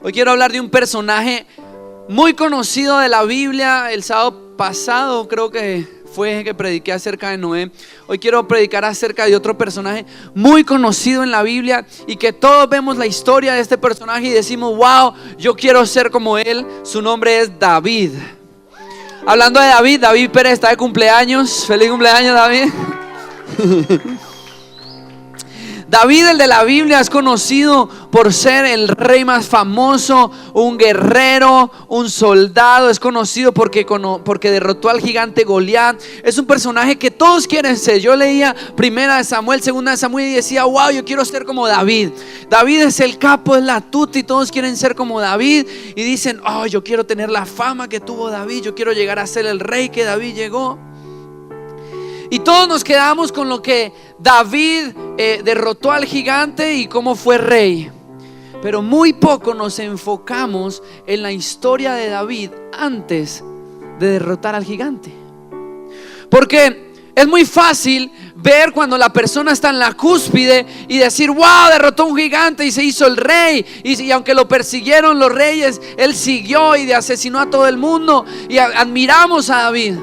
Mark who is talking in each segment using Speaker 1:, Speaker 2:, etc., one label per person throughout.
Speaker 1: Hoy quiero hablar de un personaje muy conocido de la Biblia. El sábado pasado creo que fue que prediqué acerca de Noé. Hoy quiero predicar acerca de otro personaje muy conocido en la Biblia y que todos vemos la historia de este personaje y decimos: wow, yo quiero ser como él. Su nombre es David. Hablando de David, David Pérez está de cumpleaños. Feliz cumpleaños, David. David, el de la Biblia, es conocido por ser el rey más famoso, un guerrero, un soldado. Es conocido porque derrotó al gigante Goliat. Es un personaje que todos quieren ser. Yo leía Primera de Samuel, Segunda de Samuel y decía: wow, yo quiero ser como David. David es el capo, es la tuta y todos quieren ser como David. Y dicen: oh, yo quiero tener la fama que tuvo David. Yo quiero llegar a ser el rey que David llegó. Y todos nos quedamos con lo que David derrotó al gigante y cómo fue rey. Pero muy poco nos enfocamos en la historia de David antes de derrotar al gigante. Porque es muy fácil ver cuando la persona está en la cúspide y decir: wow, derrotó a un gigante y se hizo el rey. Y aunque lo persiguieron los reyes, él siguió y asesinó a todo el mundo. Y admiramos a David.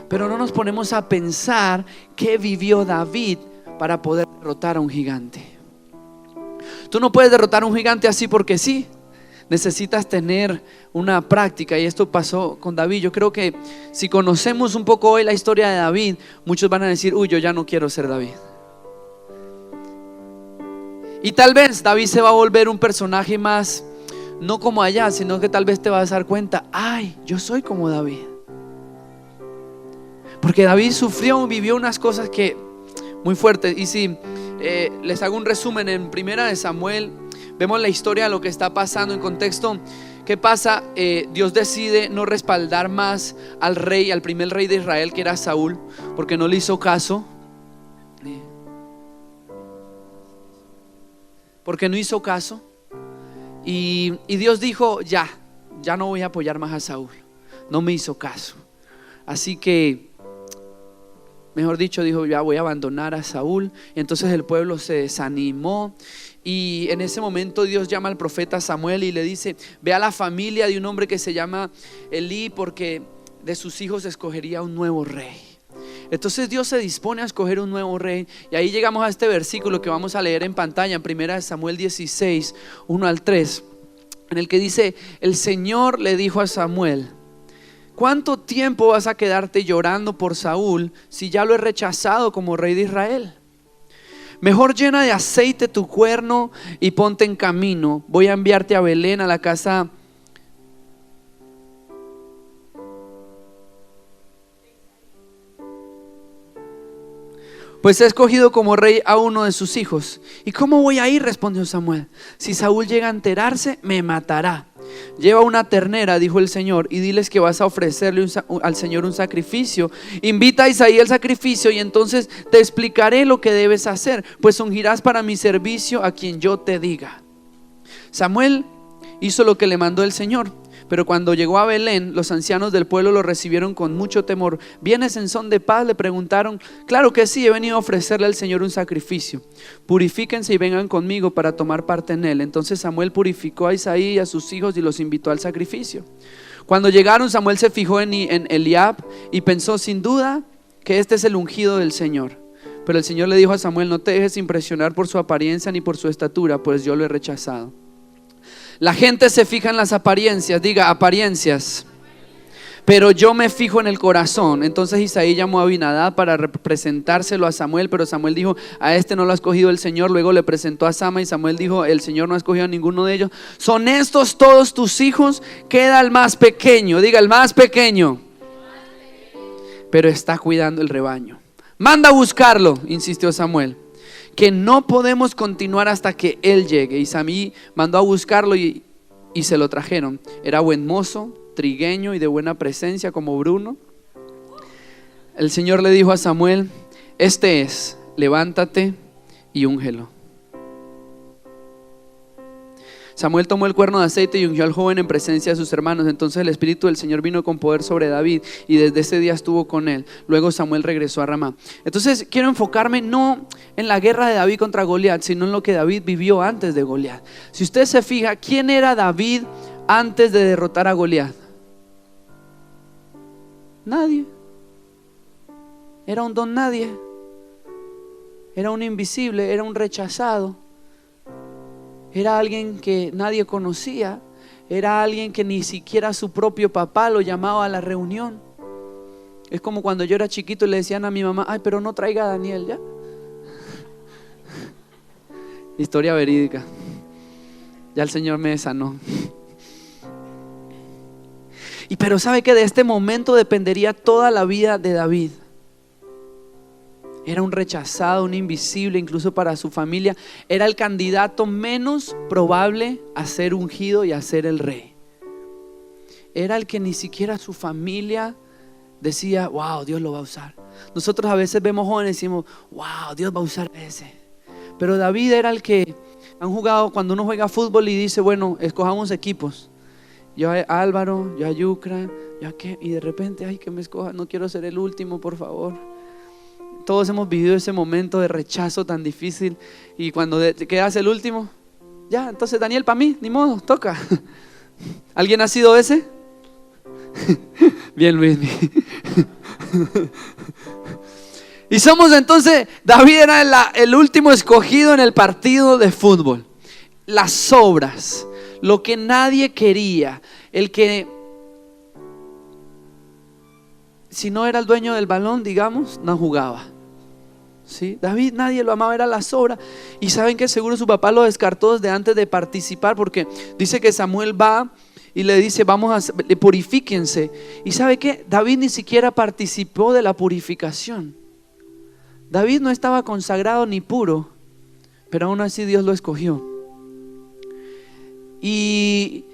Speaker 1: Pero no nos ponemos a pensar qué vivió David para poder derrotar a un gigante. Tú no puedes derrotar a un gigante así porque sí. Necesitas tener una práctica, y esto pasó con David. Yo creo que si conocemos un poco hoy la historia de David, muchos van a decir: uy, yo ya no quiero ser David. Y tal vez David se va a volver un personaje más, no como allá, sino que tal vez te vas a dar cuenta: ay, yo soy como David. Porque David vivió unas cosas que muy fuertes. Y si les hago un resumen, en Primera de Samuel vemos la historia de lo que está pasando en contexto. ¿Qué pasa? Dios decide no respaldar más al primer rey de Israel, que era Saúl, porque no le hizo caso. Porque no hizo caso. Y Dios dijo: ya no voy a apoyar más a Saúl. No me hizo caso. Así que, mejor dicho, dijo: ya voy a abandonar a Saúl. Y entonces el pueblo se desanimó. Y en ese momento Dios llama al profeta Samuel y le dice: ve a la familia de un hombre que se llama Elí, porque de sus hijos escogería un nuevo rey. Entonces Dios se dispone a escoger un nuevo rey. Y ahí llegamos a este versículo que vamos a leer en pantalla, en 1 Samuel 16, 1 al 3, en el que dice: el Señor le dijo a Samuel: ¿cuánto tiempo vas a quedarte llorando por Saúl si ya lo he rechazado como rey de Israel? Mejor llena de aceite tu cuerno y ponte en camino. Voy a enviarte a Belén, a la casa pues he escogido como rey a uno de sus hijos. ¿Y cómo voy a ir?, respondió Samuel. Si Saúl llega a enterarse, me matará. Lleva una ternera, dijo el Señor, y diles que vas a ofrecerle al Señor un sacrificio. Invita a Isaí al sacrificio y entonces te explicaré lo que debes hacer, pues ungirás para mi servicio a quien yo te diga. Samuel hizo lo que le mandó el Señor. Pero cuando llegó a Belén, los ancianos del pueblo lo recibieron con mucho temor. ¿Vienes en son de paz?, le preguntaron. Claro que sí, he venido a ofrecerle al Señor un sacrificio. Purifíquense y vengan conmigo para tomar parte en él. Entonces Samuel purificó a Isaí y a sus hijos y los invitó al sacrificio. Cuando llegaron, Samuel se fijó en Eliab y pensó: sin duda que este es el ungido del Señor. Pero el Señor le dijo a Samuel: no te dejes impresionar por su apariencia ni por su estatura, pues yo lo he rechazado. La gente se fija en las apariencias, diga apariencias, pero yo me fijo en el corazón. Entonces Isaí llamó a Abinadab para presentárselo a Samuel, pero Samuel dijo: a este no lo ha escogido el Señor. Luego le presentó a Sama y Samuel dijo: el Señor no ha escogido a ninguno de ellos. ¿Son estos todos tus hijos? Queda el más pequeño, diga el más pequeño, pero está cuidando el rebaño. Manda a buscarlo, insistió Samuel, que no podemos continuar hasta que él llegue. Y Samí mandó a buscarlo y se lo trajeron. Era buen mozo, trigueño y de buena presencia como Bruno. El Señor le dijo a Samuel: este es, levántate y úngelo. Samuel tomó el cuerno de aceite y ungió al joven en presencia de sus hermanos. Entonces el Espíritu del Señor vino con poder sobre David y desde ese día estuvo con él. Luego Samuel regresó a Ramá. Entonces quiero enfocarme no en la guerra de David contra Goliat, sino en lo que David vivió antes de Goliat. Si usted se fija, ¿quién era David antes de derrotar a Goliat? Nadie. Era un don nadie. Era un invisible, era un rechazado. Era alguien que nadie conocía. Era alguien que ni siquiera su propio papá lo llamaba a la reunión. Es como cuando yo era chiquito y le decían a mi mamá: ay, pero no traiga a Daniel, ¿ya? Historia verídica. Ya el Señor me sanó. Y pero sabe que de este momento dependería toda la vida de David. Era un rechazado, un invisible, incluso para su familia. Era el candidato menos probable a ser ungido y a ser el rey. Era el que ni siquiera su familia decía: wow, Dios lo va a usar. Nosotros a veces vemos jóvenes y decimos: wow, Dios va a usar a ese. Pero David era el que han jugado, cuando uno juega fútbol y dice: bueno, escojamos equipos. Yo a Álvaro, yo a Yucra, yo a qué. Y de repente: ay, que me escoja, no quiero ser el último, por favor. Todos hemos vivido ese momento de rechazo tan difícil. Y cuando quedas el último, ya, entonces Daniel, para mí, ni modo, toca. ¿Alguien ha sido ese? Bien, Luis. Y somos entonces, David era el último escogido en el partido de fútbol. Las sobras, lo que nadie quería, el que, si no era el dueño del balón, digamos, no jugaba. ¿Sí? David nadie lo amaba, era la sobra. Y saben que seguro su papá lo descartó desde antes de participar, porque dice que Samuel va y le dice: vamos a purifíquense. Y sabe que David ni siquiera participó de la purificación. David no estaba consagrado ni puro, pero aún así Dios lo escogió. Y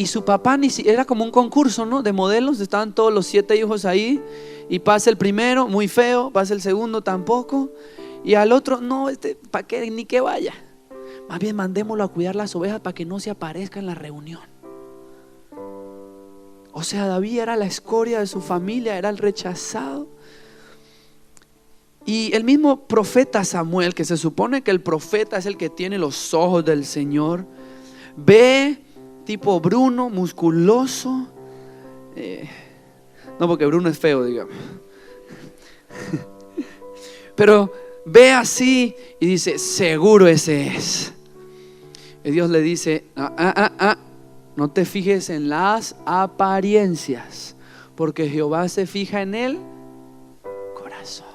Speaker 1: su papá era como un concurso, ¿no? De modelos. Estaban todos los 7 hijos ahí. Y pasa el primero, muy feo. Pasa el segundo, tampoco. Y al otro, no, ¿para qué? Ni que vaya. Más bien mandémoslo a cuidar las ovejas para que no se aparezca en la reunión. O sea, David era la escoria de su familia, era el rechazado. Y el mismo profeta Samuel, que se supone que el profeta es el que tiene los ojos del Señor, ve tipo Bruno, musculoso. No, porque Bruno es feo, digamos. Pero ve así y dice: seguro ese es. Y Dios le dice: no te fijes en las apariencias, porque Jehová se fija en el corazón.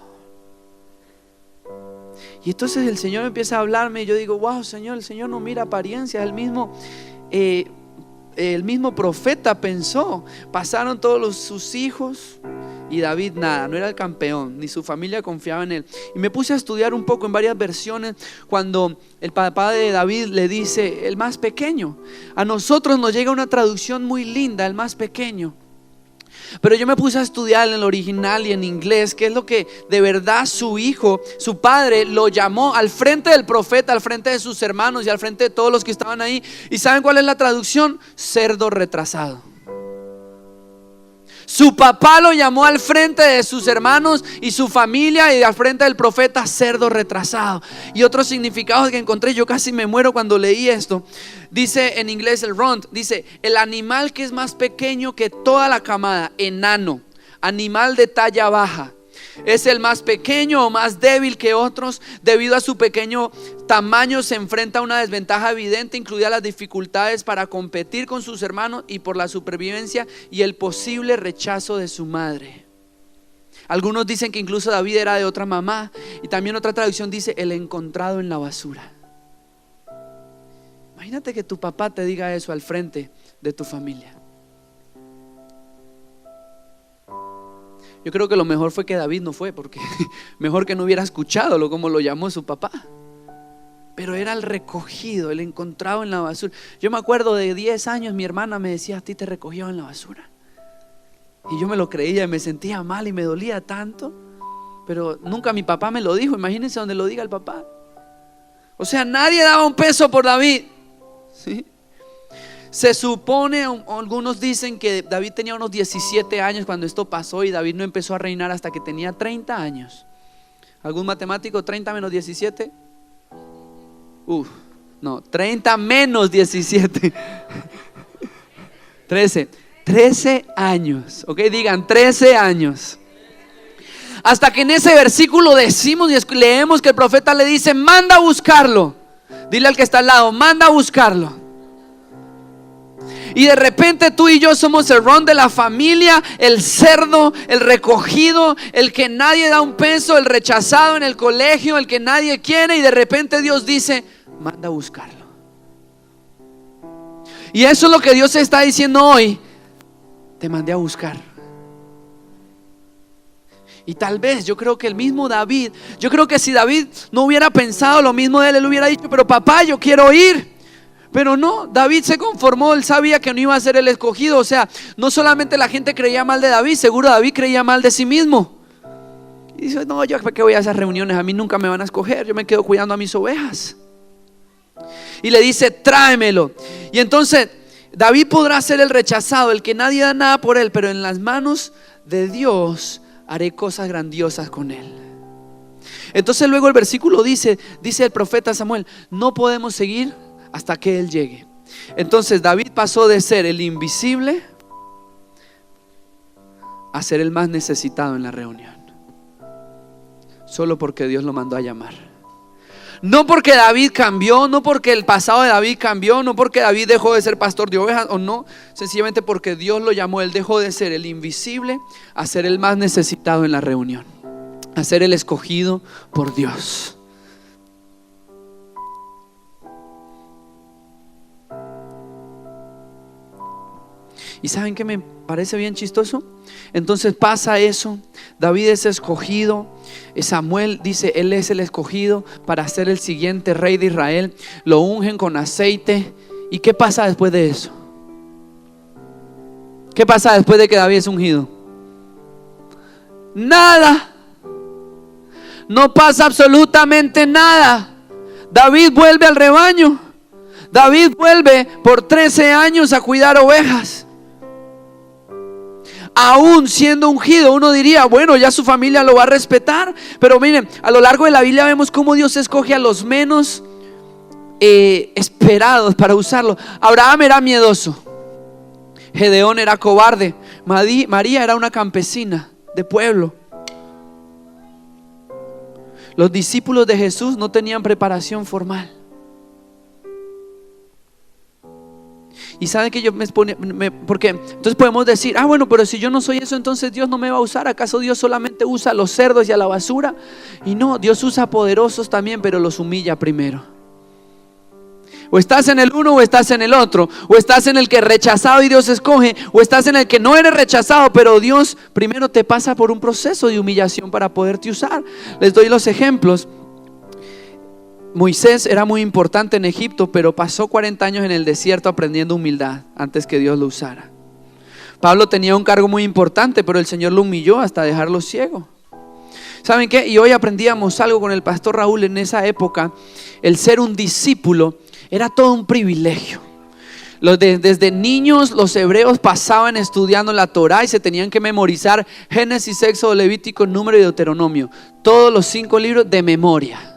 Speaker 1: Y entonces el Señor empieza a hablarme y yo digo: wow, Señor, el Señor no mira apariencias. El mismo profeta pensó. Pasaron todos sus hijos y David nada, no era el campeón, ni su familia confiaba en él. Y me puse a estudiar un poco en varias versiones cuando el papá de David le dice: el más pequeño. A nosotros nos llega una traducción muy linda, el más pequeño. Pero yo me puse a estudiar en el original y en inglés qué es lo que de verdad su hijo, su padre, lo llamó al frente del profeta, al frente de sus hermanos y al frente de todos los que estaban ahí. ¿Y saben cuál es la traducción? Cerdo retrasado. Su papá lo llamó al frente de sus hermanos y su familia, y al frente del profeta: cerdo retrasado. Y otros significados que encontré, yo casi me muero cuando leí esto. Dice en inglés el runt, dice: el animal que es más pequeño que toda la camada, enano, animal de talla baja. Es el más pequeño o más débil que otros. Debido a su pequeño tamaño se enfrenta a una desventaja evidente, incluidas las dificultades para competir con sus hermanos y por la supervivencia y el posible rechazo de su madre. Algunos dicen que incluso David era de otra mamá. Y también otra traducción dice: el encontrado en la basura. Imagínate que tu papá te diga eso al frente de tu familia. Yo creo que lo mejor fue que David no fue, porque mejor que no hubiera escuchado como lo llamó su papá. Pero era el recogido, el encontrado en la basura. Yo me acuerdo de 10 años, mi hermana me decía: a ti te recogió en la basura. Y yo me lo creía y me sentía mal y me dolía tanto. Pero nunca mi papá me lo dijo. Imagínense donde lo diga el papá. O sea, nadie daba un peso por David. ¿sí? Se supone, algunos dicen que David tenía unos 17 años cuando esto pasó, y David no empezó a reinar hasta que tenía 30 años. ¿Algún matemático? 30 menos 17. No, 30 menos 17. 13 años. Ok, digan 13 años. Hasta que en ese versículo decimos y leemos que el profeta le dice: manda a buscarlo. Dile al que está al lado: manda a buscarlo. Y de repente tú y yo somos el Ron de la familia, el cerdo, el recogido, el que nadie da un peso, el rechazado en el colegio, el que nadie quiere. Y de repente Dios dice: manda a buscarlo. Y eso es lo que Dios está diciendo hoy: te mandé a buscar. Y tal vez, yo creo que el mismo David, yo creo que si David no hubiera pensado lo mismo de él hubiera dicho: pero papá, yo quiero ir. Pero no, David se conformó. Él sabía que no iba a ser el escogido. O sea, no solamente la gente creía mal de David, seguro David creía mal de sí mismo. Y dice: no, yo para qué voy a esas reuniones, a mí nunca me van a escoger, yo me quedo cuidando a mis ovejas. Y le dice: tráemelo. Y entonces David podrá ser el rechazado, el que nadie da nada por él, pero en las manos de Dios haré cosas grandiosas con él. Entonces luego el versículo dice el profeta Samuel: no podemos seguir hasta que él llegue. Entonces David pasó de ser el invisible a ser el más necesitado en la reunión, solo porque Dios lo mandó a llamar. No porque David cambió, no porque el pasado de David cambió, no porque David dejó de ser pastor de ovejas, o no, sencillamente porque Dios lo llamó. Él dejó de ser el invisible a ser el más necesitado en la reunión, a ser el escogido por Dios. ¿Y saben qué me parece bien chistoso? Entonces pasa eso, David es escogido, Samuel dice: él es el escogido para ser el siguiente rey de Israel. Lo ungen con aceite. ¿Y qué pasa después de eso? ¿Qué pasa después de que David es ungido? Nada. No pasa absolutamente nada. David vuelve al rebaño. David vuelve por 13 años a cuidar ovejas. Aún siendo ungido, uno diría: bueno, ya su familia lo va a respetar. Pero miren, a lo largo de la Biblia vemos cómo Dios escoge a los menos esperados para usarlo. Abraham era miedoso, Gedeón era cobarde, María era una campesina de pueblo. Los discípulos de Jesús no tenían preparación formal. Y saben que yo porque entonces podemos decir: bueno, pero si yo no soy eso, entonces Dios no me va a usar. ¿Acaso Dios solamente usa a los cerdos y a la basura? Y no, Dios usa a poderosos también, pero los humilla primero. O estás en el uno o estás en el otro. O estás en el que es rechazado y Dios escoge, o estás en el que no eres rechazado, pero Dios primero te pasa por un proceso de humillación para poderte usar. Les doy los ejemplos. Moisés era muy importante en Egipto, pero pasó 40 años en el desierto aprendiendo humildad antes que Dios lo usara. Pablo tenía un cargo muy importante, pero el Señor lo humilló hasta dejarlo ciego. ¿Saben qué? Y hoy aprendíamos algo con el pastor Raúl. En esa época, el ser un discípulo era todo un privilegio. Desde niños los hebreos pasaban estudiando la Torá y se tenían que memorizar Génesis, Éxodo, Levítico, Número y Deuteronomio. Todos los 5 libros de memoria.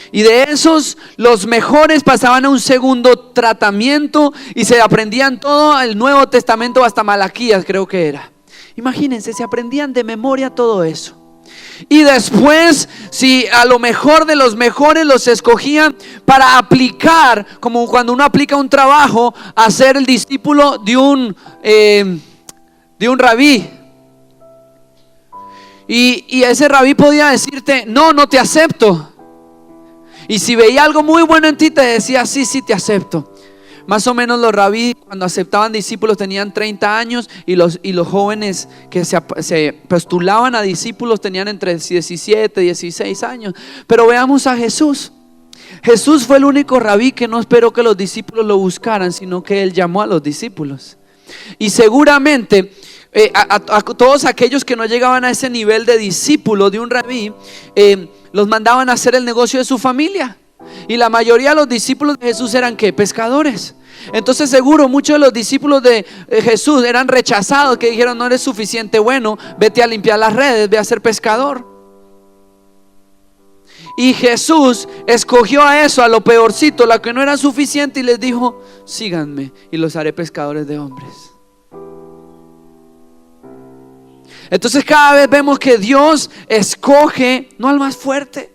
Speaker 1: Y de esos, los mejores pasaban a un segundo tratamiento y se aprendían todo el Nuevo Testamento hasta Malaquías, creo que era. Imagínense, se aprendían de memoria todo eso. Y después, si a lo mejor de los mejores los escogían para aplicar, como cuando uno aplica un trabajo, a ser el discípulo de un rabí. Y ese rabí podía decirte: no te acepto. Y si veía algo muy bueno en ti, te decía: sí, te acepto. Más o menos los rabí, cuando aceptaban discípulos, tenían 30 años. Y los jóvenes que se postulaban a discípulos tenían entre 17 y 16 años. Pero veamos a Jesús. Jesús fue el único rabí que no esperó que los discípulos lo buscaran, sino que él llamó a los discípulos. Y seguramente a todos aquellos que no llegaban a ese nivel de discípulo de un rabí, los mandaban a hacer el negocio de su familia. Y la mayoría de los discípulos de Jesús eran ¿qué? Pescadores. Entonces seguro muchos de los discípulos de Jesús eran rechazados, que dijeron: no eres suficiente bueno, vete a limpiar las redes, ve a ser pescador. Y Jesús escogió a eso, a lo peorcito, la que no era suficiente, y les dijo: síganme y los haré pescadores de hombres. Entonces cada vez vemos que Dios escoge no al más fuerte.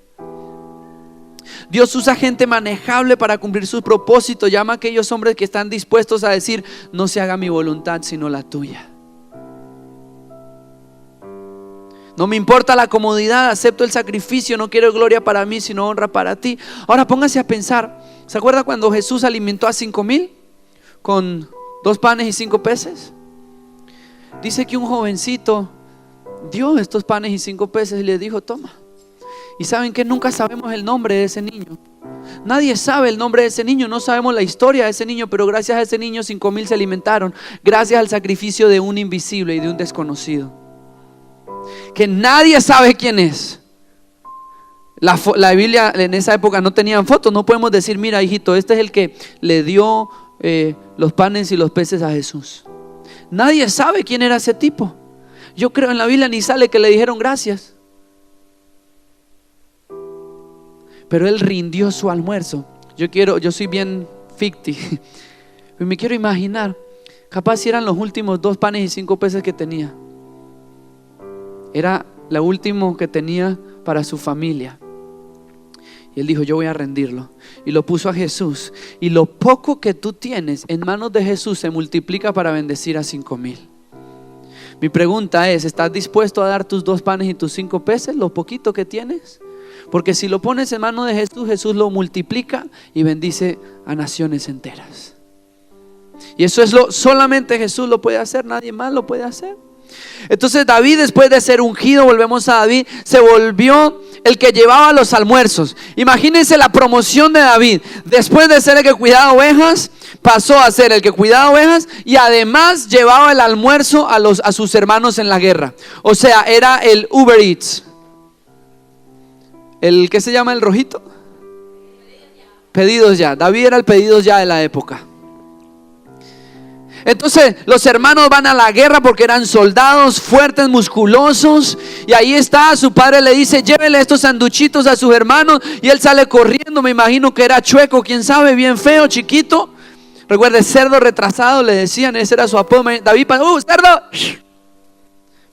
Speaker 1: Dios usa gente manejable para cumplir sus propósitos. Llama a aquellos hombres que están dispuestos a decir: no se haga mi voluntad sino la tuya. No me importa la comodidad, acepto el sacrificio. No quiero gloria para mí sino honra para ti. Ahora póngase a pensar. ¿Se acuerda cuando Jesús alimentó a 5,000 con 2 panes y 5 peces? Dice que un jovencito dio estos panes y 5 peces y le dijo: toma. Y saben que nunca sabemos el nombre de ese niño. Nadie sabe el nombre de ese niño. No sabemos la historia de ese niño. Pero gracias a ese niño 5,000 se alimentaron. Gracias al sacrificio de un invisible y de un desconocido, que nadie sabe quién es. La Biblia en esa época no tenían fotos. No podemos decir: mira, hijito, este es el que le dio los panes y los peces a Jesús. Nadie sabe quién era ese tipo. Yo creo en la Biblia ni sale que le dijeron gracias. Pero él rindió su almuerzo. Yo soy bien ficti. Me quiero imaginar, capaz si eran los últimos 2 panes y 5 peces que tenía. Era la última que tenía para su familia. Y él dijo: yo voy a rendirlo. Y lo puso a Jesús. Y lo poco que tú tienes en manos de Jesús se multiplica para bendecir a 5,000. Mi pregunta es: ¿estás dispuesto a dar tus 2 panes y tus 5 peces? Lo poquito que tienes. Porque si lo pones en manos de Jesús, Jesús lo multiplica y bendice a naciones enteras. Y eso es solamente Jesús lo puede hacer. Nadie más lo puede hacer. Entonces David, después de ser ungido, volvemos a David, se volvió el que llevaba los almuerzos. Imagínense la promoción de David. Después de ser el que cuidaba ovejas, pasó a ser el que cuidaba ovejas y además llevaba el almuerzo a sus hermanos en la guerra. O sea, era el Uber Eats. ¿Qué se llama el rojito? Pedidos ya. David era el pedidos ya de la época. Entonces los hermanos van a la guerra porque eran soldados fuertes, musculosos. Y ahí está, su padre le dice: llévele estos sanduchitos a sus hermanos. Y él sale corriendo, me imagino que era chueco, quién sabe, bien feo, chiquito. Recuerde, cerdo retrasado le decían, ese era su apodo. David, cerdo.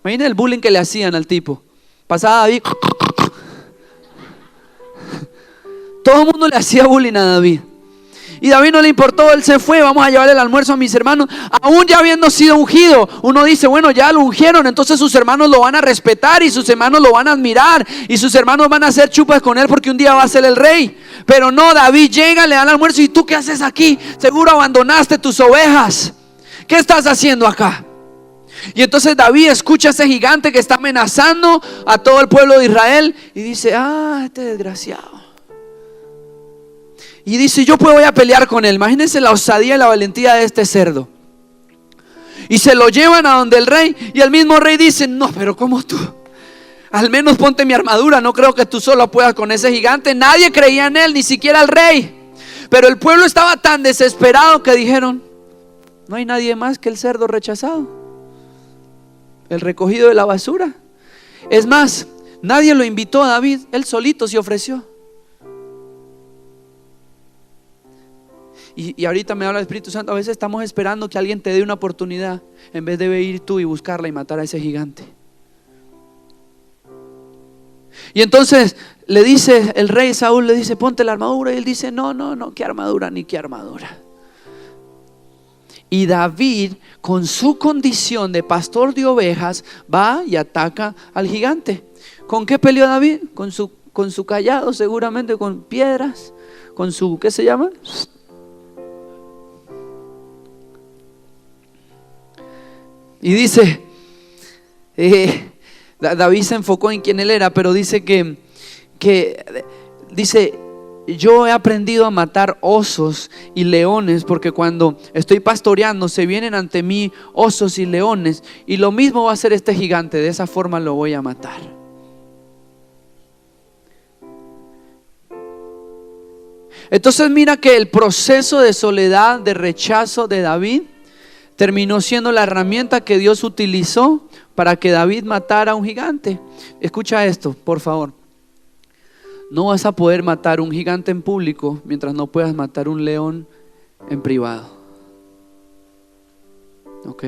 Speaker 1: Imagina el bullying que le hacían al tipo. Pasaba David, todo el mundo le hacía bullying a David. Y David no le importó, él se fue: vamos a llevarle el almuerzo a mis hermanos. Aún ya habiendo sido ungido, uno dice: bueno, ya lo ungieron, entonces sus hermanos lo van a respetar y sus hermanos lo van a admirar y sus hermanos van a hacer chupas con él porque un día va a ser el rey. Pero no, David llega, le da el almuerzo: ¿y tú qué haces aquí? Seguro abandonaste tus ovejas. ¿Qué estás haciendo acá? Y entonces David escucha a ese gigante que está amenazando a todo el pueblo de Israel y dice: este desgraciado. Y dice: yo voy a pelear con él. Imagínense la osadía y la valentía de este cerdo. Y se lo llevan a donde el rey. Y el mismo rey dice: no, pero ¿cómo tú? Al menos ponte mi armadura. No creo que tú solo puedas con ese gigante. Nadie creía en él, ni siquiera el rey. Pero el pueblo estaba tan desesperado que dijeron: no hay nadie más que el cerdo rechazado, el recogido de la basura. Es más, nadie lo invitó a David. Él solito se ofreció. Y ahorita me habla el Espíritu Santo. A veces estamos esperando que alguien te dé una oportunidad en vez de ir tú y buscarla y matar a ese gigante. Y entonces le dice el rey Saúl, le dice: ponte la armadura. Y él dice: no, qué armadura, ni qué armadura. Y David, con su condición de pastor de ovejas, va y ataca al gigante. ¿Con qué peleó David? Con su callado, seguramente, con piedras, con su, ¿qué se llama? Y dice, David se enfocó en quién él era, pero dice dice: yo he aprendido a matar osos y leones, porque cuando estoy pastoreando se vienen ante mí osos y leones, y lo mismo va a hacer este gigante. De esa forma lo voy a matar. Entonces mira que el proceso de soledad, de rechazo de David, terminó siendo la herramienta que Dios utilizó para que David matara a un gigante. Escucha esto, por favor. No vas a poder matar un gigante en público mientras no puedas matar un león en privado. ¿Ok?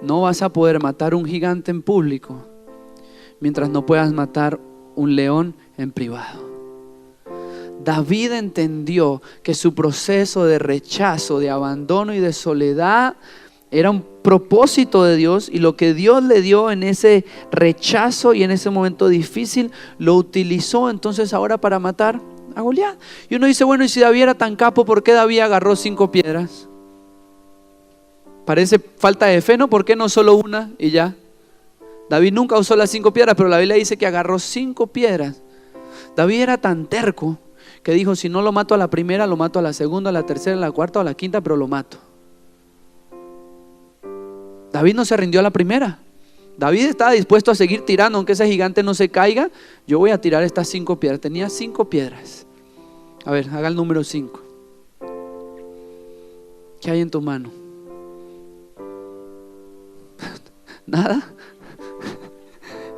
Speaker 1: No vas a poder matar un gigante en público mientras no puedas matar un león en privado. David entendió que su proceso de rechazo, de abandono y de soledad era un propósito de Dios, y lo que Dios le dio en ese rechazo y en ese momento difícil lo utilizó entonces ahora para matar a Goliat. Y uno dice, bueno, y si David era tan capo, ¿por qué David agarró 5 piedras? Parece falta de fe, ¿no? ¿Por qué no solo una y ya? David nunca usó las 5 piedras, pero la Biblia dice que agarró 5 piedras. David era tan terco que dijo, si no lo mato a la primera, lo mato a la segunda, a la tercera, a la cuarta o a la quinta, pero lo mato. David no se rindió a la primera. David estaba dispuesto a seguir tirando, aunque ese gigante no se caiga. Yo voy a tirar estas 5 piedras. Tenía 5 piedras. A ver, haga el número 5. ¿Qué hay en tu mano? ¿Nada?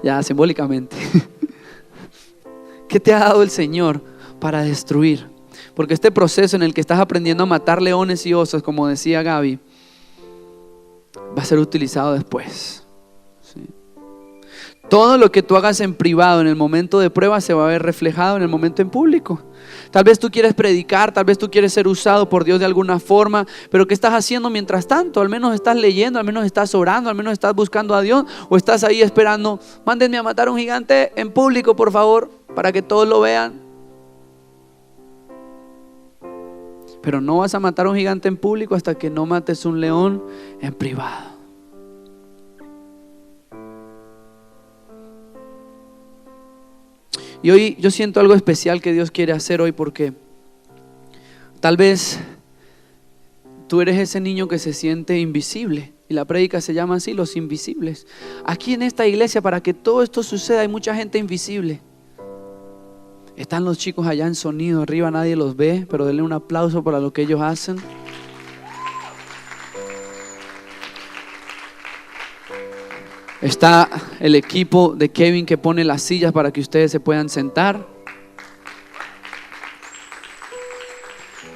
Speaker 1: Ya, simbólicamente. ¿Qué te ha dado el Señor para destruir? Porque este proceso en el que estás aprendiendo a matar leones y osos, como decía Gaby, va a ser utilizado después. ¿Sí? Todo lo que tú hagas en privado en el momento de prueba se va a ver reflejado en el momento en público. Tal vez tú quieres predicar, tal vez tú quieres ser usado por Dios de alguna forma, pero ¿qué estás haciendo mientras tanto? Al menos estás leyendo, al menos estás orando, al menos estás buscando a Dios, o estás ahí esperando, mándenme a matar a un gigante en público, por favor, para que todos lo vean. Pero no vas a matar a un gigante en público hasta que no mates un león en privado. Y hoy yo siento algo especial que Dios quiere hacer hoy, porque tal vez tú eres ese niño que se siente invisible. Y la prédica se llama así, los invisibles. Aquí en esta iglesia, para que todo esto suceda, hay mucha gente invisible. Están los chicos allá en sonido arriba, nadie los ve, pero denle un aplauso para lo que ellos hacen. Está el equipo de Kevin que pone las sillas para que ustedes se puedan sentar.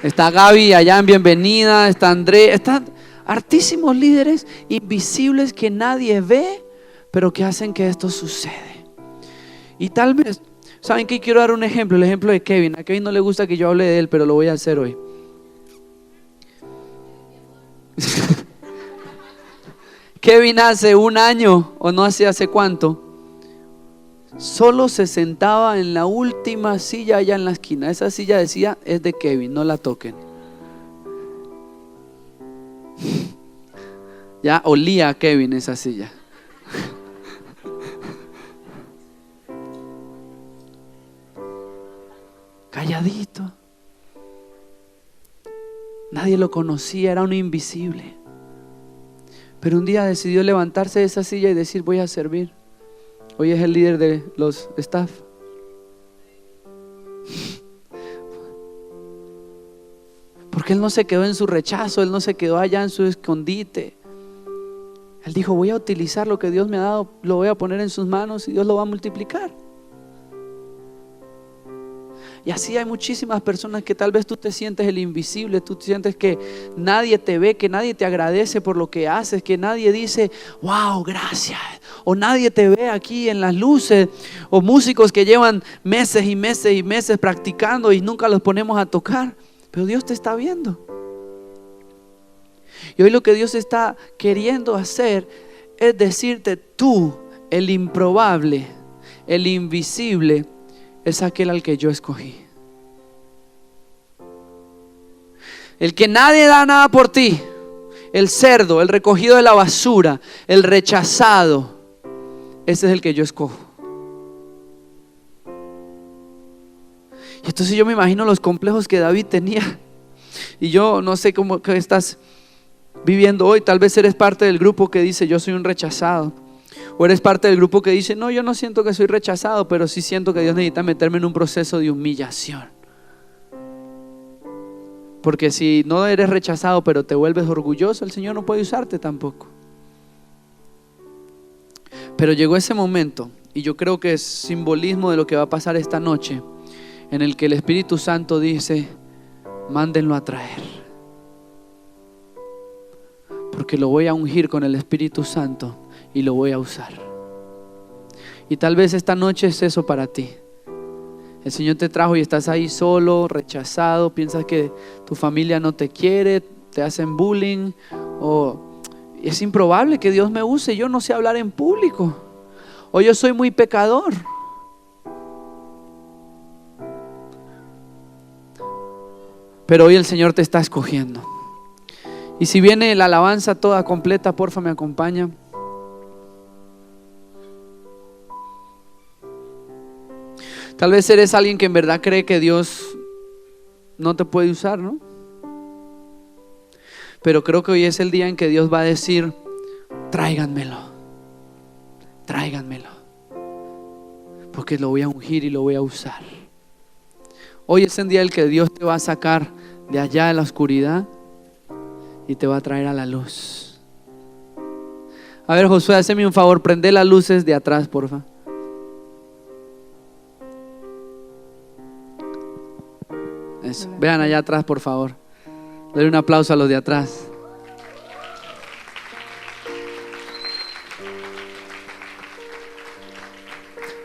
Speaker 1: Está Gaby allá en bienvenida, está André, están hartísimos líderes invisibles que nadie ve, pero que hacen que esto sucede. Y tal vez, ¿saben qué? Quiero dar un ejemplo, el ejemplo de Kevin. A Kevin no le gusta que yo hable de él, pero lo voy a hacer hoy. Kevin hace un año, o no hace cuánto, solo se sentaba en la última silla allá en la esquina. Esa silla decía, es de Kevin, no la toquen. Ya olía a Kevin esa silla. Calladito. Nadie lo conocía, era un invisible. Pero un día decidió levantarse de esa silla y decir, voy a servir. Hoy es el líder de los staff. Porque él no se quedó en su rechazo, él no se quedó allá en su escondite. Él dijo, voy a utilizar lo que Dios me ha dado, lo voy a poner en sus manos y Dios lo va a multiplicar. Y así hay muchísimas personas que tal vez tú te sientes el invisible, tú sientes que nadie te ve, que nadie te agradece por lo que haces, que nadie dice, wow, gracias. O nadie te ve aquí en las luces, o músicos que llevan meses y meses y meses practicando y nunca los ponemos a tocar. Pero Dios te está viendo. Y hoy lo que Dios está queriendo hacer es decirte, tú, el improbable, el invisible, es aquel al que yo escogí. El que nadie da nada por ti, el cerdo, el recogido de la basura, el rechazado, ese es el que yo escojo. Y entonces yo me imagino los complejos que David tenía. Y yo no sé cómo que estás viviendo hoy. Tal vez eres parte del grupo que dice, yo soy un rechazado. O eres parte del grupo que dice, no, yo no siento que soy rechazado, pero sí siento que Dios necesita meterme en un proceso de humillación. Porque si no eres rechazado pero te vuelves orgulloso, el Señor no puede usarte tampoco. Pero llegó ese momento, y yo creo que es simbolismo de lo que va a pasar esta noche, en el que el Espíritu Santo dice: mándenlo a traer, porque lo voy a ungir con el Espíritu Santo y lo voy a usar. Y tal vez esta noche es eso para ti. El Señor te trajo y estás ahí solo, rechazado, piensas que tu familia no te quiere, te hacen bullying, o es improbable que Dios me use, yo no sé hablar en público, o yo soy muy pecador. Pero hoy el Señor te está escogiendo. Y si viene la alabanza toda completa, porfa, me acompaña. Tal vez eres alguien que en verdad cree que Dios no te puede usar, ¿no? Pero creo que hoy es el día en que Dios va a decir: tráiganmelo, tráiganmelo, porque lo voy a ungir y lo voy a usar. Hoy es el día en el que Dios te va a sacar de allá de la oscuridad y te va a traer a la luz. A ver, Josué, hazme un favor, prende las luces de atrás, porfa. Eso, vean allá atrás, por favor. Denle un aplauso a los de atrás.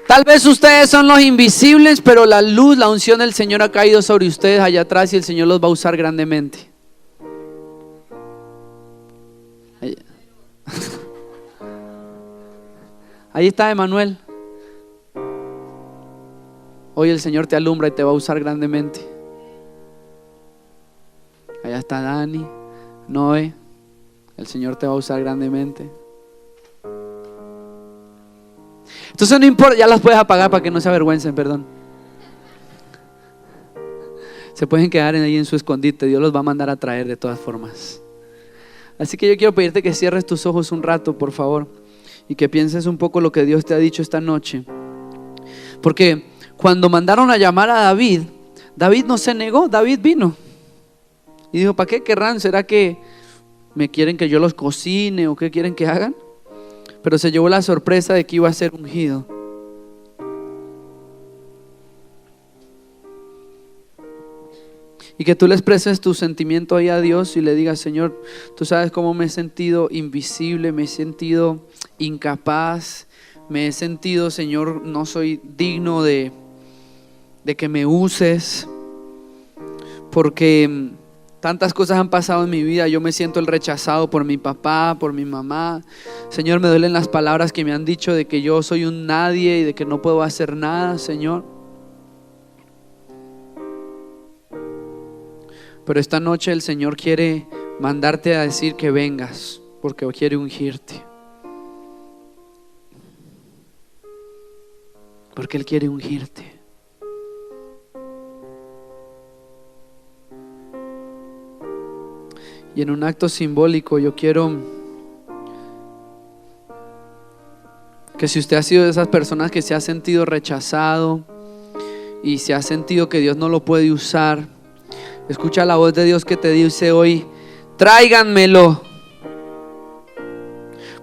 Speaker 1: Tal vez ustedes son los invisibles, pero la luz, la unción del Señor ha caído sobre ustedes allá atrás y el Señor los va a usar grandemente. Ahí está Emanuel. Hoy el Señor te alumbra y te va a usar grandemente. Allá está Dani, Noé. El Señor te va a usar grandemente. Entonces no importa, ya las puedes apagar para que no se avergüencen, perdón. Se pueden quedar ahí en su escondite, Dios los va a mandar a traer de todas formas. Así que yo quiero pedirte que cierres tus ojos un rato, por favor, y que pienses un poco lo que Dios te ha dicho esta noche. Porque cuando mandaron a llamar a David, David no se negó, David vino. Y dijo: ¿para qué querrán? ¿Será que me quieren que yo los cocine o qué quieren que hagan? Pero se llevó la sorpresa de que iba a ser ungido. Y que tú le expreses tu sentimiento ahí a Dios y le digas: Señor, tú sabes cómo me he sentido invisible, me he sentido incapaz, me he sentido, Señor, no soy digno de que me uses, porque tantas cosas han pasado en mi vida. Yo me siento el rechazado por mi papá, por mi mamá. Señor, me duelen las palabras que me han dicho de que yo soy un nadie y de que no puedo hacer nada, Señor. Pero esta noche el Señor quiere mandarte a decir que vengas, porque quiere ungirte. Porque Él quiere ungirte. Y en un acto simbólico yo quiero que, si usted ha sido de esas personas que se ha sentido rechazado y se ha sentido que Dios no lo puede usar, escucha la voz de Dios que te dice hoy: tráiganmelo,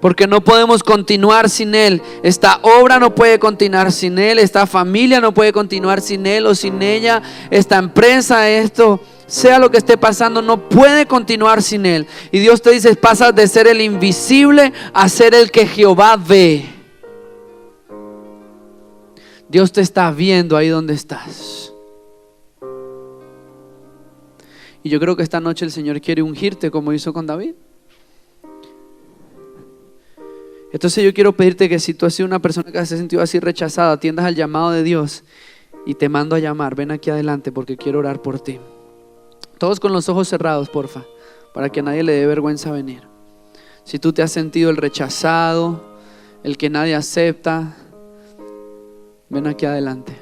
Speaker 1: porque no podemos continuar sin Él. Esta obra no puede continuar sin Él, esta familia no puede continuar sin Él o sin ella, esta empresa, esto, sea lo que esté pasando, no puede continuar sin Él. Y Dios te dice: pasas de ser el invisible a ser el que Jehová ve. Dios te está viendo ahí donde estás. Y yo creo que esta noche el Señor quiere ungirte como hizo con David. Entonces yo quiero pedirte que, si tú has sido una persona que se ha sentido así rechazada, atiendas al llamado de Dios y te mando a llamar. Ven aquí adelante porque quiero orar por ti. Todos con los ojos cerrados, porfa, para que a nadie le dé vergüenza venir. Si tú te has sentido el rechazado, el que nadie acepta, ven aquí adelante.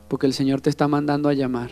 Speaker 1: Porque el Señor te está mandando a llamar.